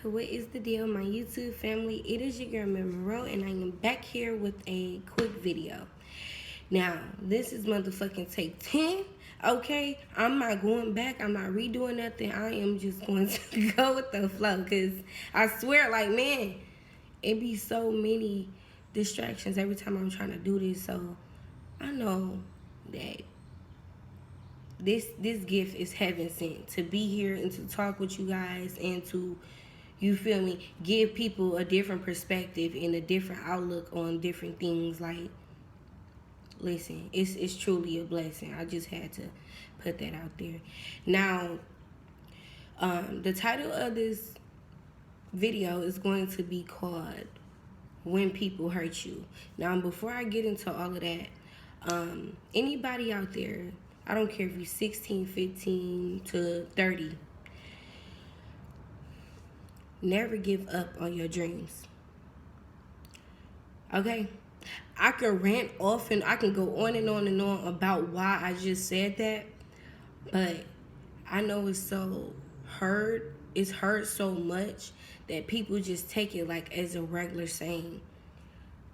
What is the deal, my YouTube family? It is your girl Monroe, and I am back here with a quick video. Now, this is motherfucking take 10. Okay, I'm not going back. I'm not redoing nothing. I am just going to go with the flow, because I swear, like, man, it be so many distractions every time I'm trying to do this. So I know that this gift is heaven sent to be here and to talk with you guys and to, you feel me, give people a different perspective and a different outlook on different things. Like, listen, it's truly a blessing. I just had to put that out there. Now, the title of this video is going to be called When People Hurt You. Now, before I get into all of that, anybody out there, I don't care if you're 16, 15 to 30, never give up on your dreams. Okay? I can rant off and I can go on and on and on about why I just said that, but I know it's heard so much that people just take it like as a regular saying.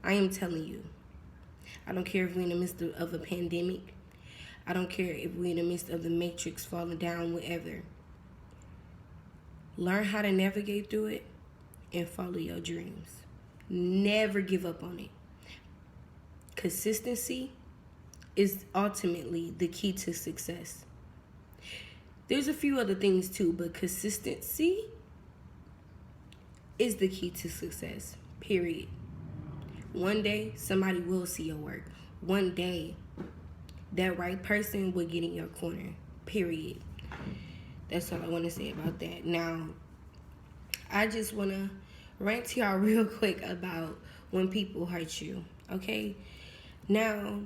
I am telling you, I don't care if we're in the midst of a pandemic. I don't care if we're in the midst of the matrix falling down, whatever. Learn how to navigate through it and follow your dreams. Never give up on it. Consistency is ultimately the key to success. There's a few other things too, but consistency is the key to success, period. One day, somebody will see your work. One day, that right person will get in your corner, period. That's all I want to say about that. Now, I just want to rant to y'all real quick about when people hurt you, okay? Now,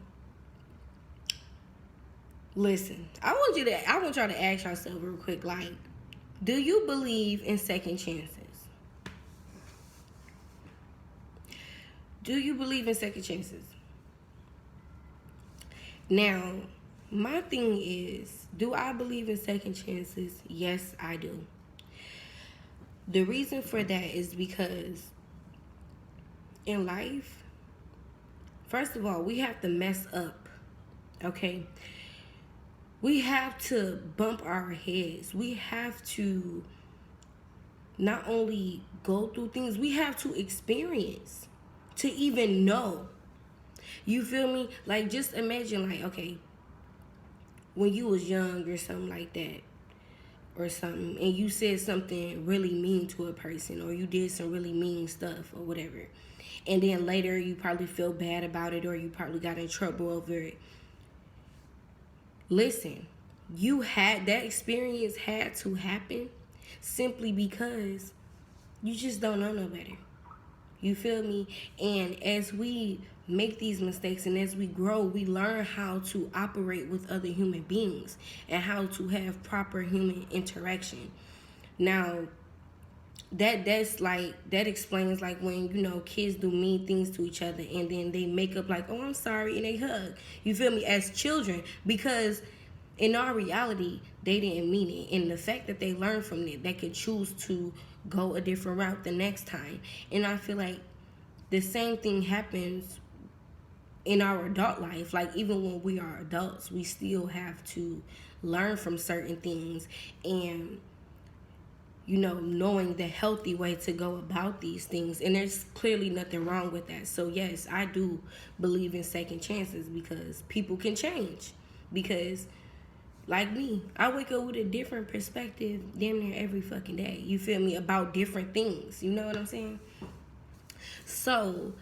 listen, I want y'all to ask yourself real quick, like, do you believe in second chances? Do you believe in second chances? Now, my thing is, do I believe in second chances? Yes, I do. The reason for that is because in life, first of all, we have to mess up, okay? We have to bump our heads. We have to not only go through things, we have to experience to even know. You feel me? Like, just imagine, like, okay, when you was young or something like that, or something, and you said something really mean to a person, or you did some really mean stuff or whatever, and then later you probably feel bad about it, or you probably got in trouble over it. Listen, that experience had to happen simply because you just don't know no better. You feel me? And as we make these mistakes and as we grow, we learn how to operate with other human beings and how to have proper human interaction. Now, that explains, like, when, you know, kids do mean things to each other and then they make up like, oh, I'm sorry, and they hug. You feel me? As children, because in our reality, they didn't mean it. And the fact that they learn from it, they could choose to go a different route the next time. And I feel like the same thing happens in our adult life. Like, even when we are adults, we still have to learn from certain things and, you know, knowing the healthy way to go about these things. And there's clearly nothing wrong with that. So yes, I do believe in second chances because people can change. Because, like me, I wake up with a different perspective damn near every fucking day. You feel me? About different things. You know what I'm saying? So,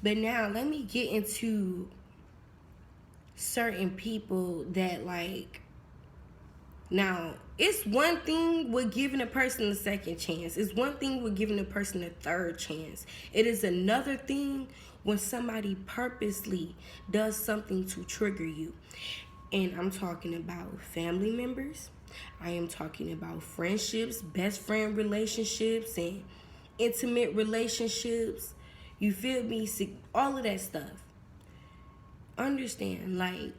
but now let me get into certain people that, like, now, it's one thing with giving a person a second chance. It's one thing with giving a person a third chance. It is another thing when somebody purposely does something to trigger you. And I'm talking about family members. I am talking about friendships, best friend relationships, and intimate relationships. You feel me? All of that stuff. Understand, like,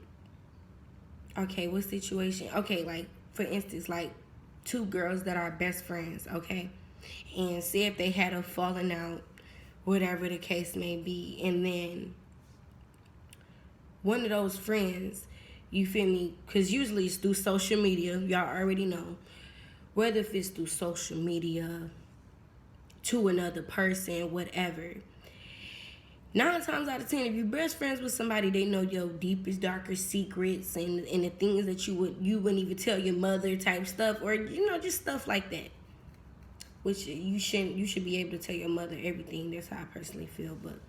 okay, what situation? Okay, like, for instance, like, two girls that are best friends, okay? And see if they had a falling out, whatever the case may be. And then one of those friends, you feel me? Because usually it's through social media. Y'all already know. Whether if it's through social media, to another person, whatever. 9 times out of 10, if you're best friends with somebody, they know your deepest, darkest secrets and the things that you wouldn't even tell your mother type stuff, or just stuff like that. Which you should be able to tell your mother everything. That's how I personally feel. But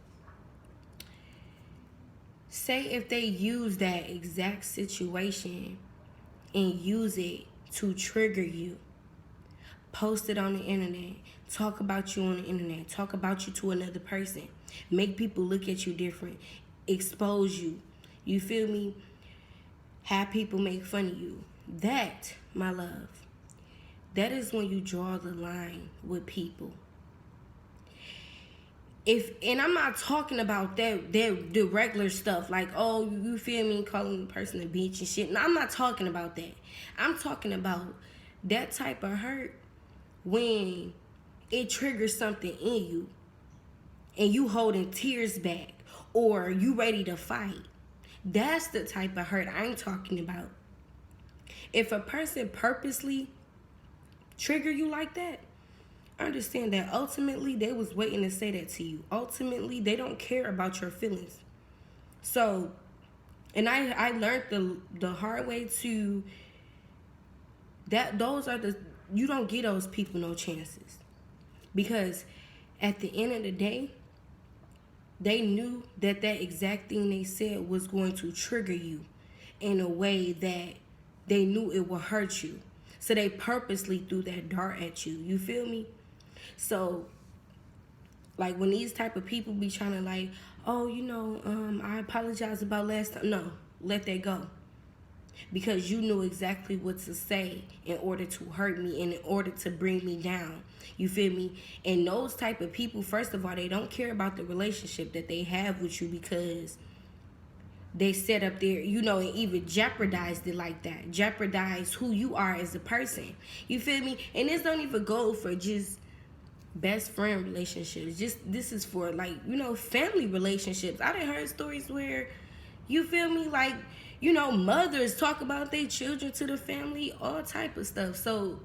say if they use that exact situation and use it to trigger you, post it on the internet, talk about you on the internet, talk about you to another person, make people look at you different, expose you, you feel me? Have people make fun of you. That, my love, that is when you draw the line with people. And I'm not talking about the regular stuff like, oh, you feel me, calling the person a bitch and shit. No, I'm not talking about that. I'm talking about that type of hurt when it triggers something in you and you holding tears back or you ready to fight. That's the type of hurt I'm talking about. If a person purposely trigger you like that, understand that ultimately they was waiting to say that to you. Ultimately, they don't care about your feelings. So, and I learned the hard way to that you don't give those people no chances. Because at the end of the day, they knew that exact thing they said was going to trigger you in a way that they knew it would hurt you. So they purposely threw that dart at you. You feel me? So, like, when these type of people be trying to like, oh, I apologize about last time. No, let that go. Because you knew exactly what to say in order to hurt me and in order to bring me down. You feel me? And those type of people, first of all, they don't care about the relationship that they have with you because they set up there, and even jeopardized it like that. Jeopardize who you are as a person. You feel me? And this don't even go for just best friend relationships. This is for family relationships. I done heard stories where, you feel me, like, mothers talk about their children to the family, all type of stuff. So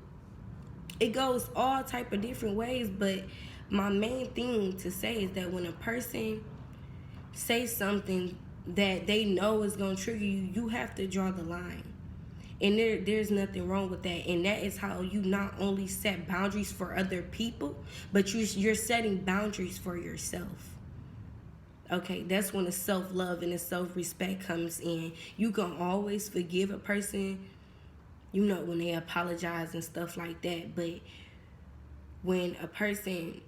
it goes all type of different ways. But my main thing to say is that when a person says something that they know is going to trigger you, you have to draw the line. And there's nothing wrong with that. And that is how you not only set boundaries for other people, but you're setting boundaries for yourself. Okay, that's when the self-love and the self-respect comes in. You can always forgive a person, when they apologize and stuff like that. But when a person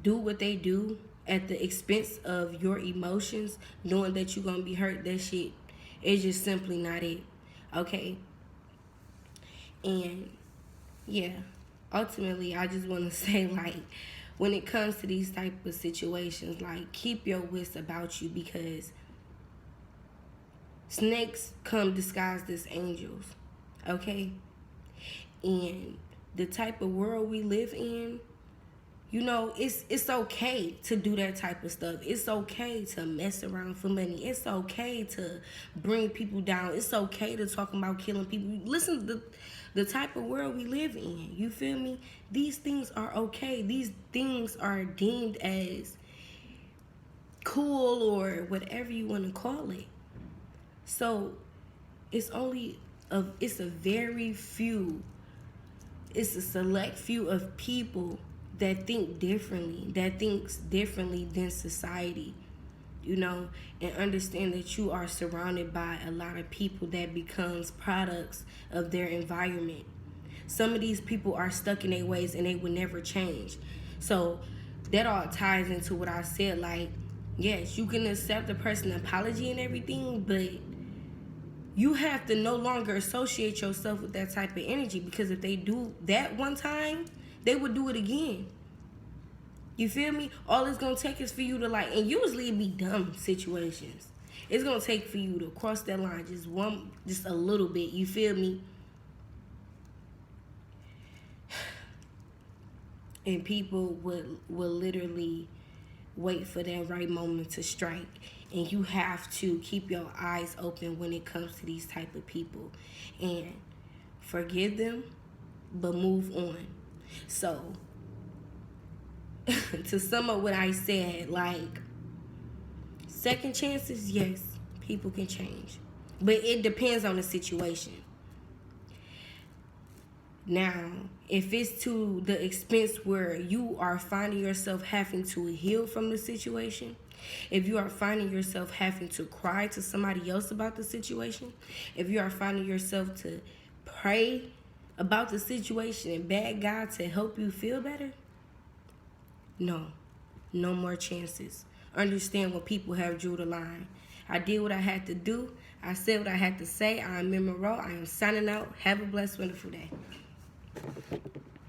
do what they do at the expense of your emotions, knowing that you're going to be hurt, that shit is just simply not it. Okay? And, yeah, ultimately, I just want to say, when it comes to these type of situations, keep your wits about you, because snakes come disguised as angels, okay? And the type of world we live in, it's okay to do that type of stuff. It's okay to mess around for money. It's okay to bring people down. It's okay to talk about killing people. Listen to the type of world we live in. You feel me? These things are okay. These things are deemed as cool or whatever you want to call it. So it's a very few, it's a select few of people that think differently, that thinks differently than society, and understand that you are surrounded by a lot of people that becomes products of their environment. Some of these people are stuck in their ways and they will never change. So that all ties into what I said. Yes, you can accept the person's apology and everything, but you have to no longer associate yourself with that type of energy, because if they do that one time, they would do it again. You feel me? All it's going to take is for you to and usually it be dumb situations. It's gonna take for you to cross that line just a little bit. You feel me? And people will literally wait for that right moment to strike. And you have to keep your eyes open when it comes to these type of people, and forgive them, but move on. So to sum up what I said, like, second chances, yes, people can change, but it depends on the situation. Now, if it's to the expense where you are finding yourself having to heal from the situation, if you are finding yourself having to cry to somebody else about the situation, if you are finding yourself to pray about the situation and beg God to help you feel better, no more chances. Understand when people have drew the line. I did what I had to do. I said what I had to say. I'm Monroe. I am signing out. Have a blessed, wonderful day.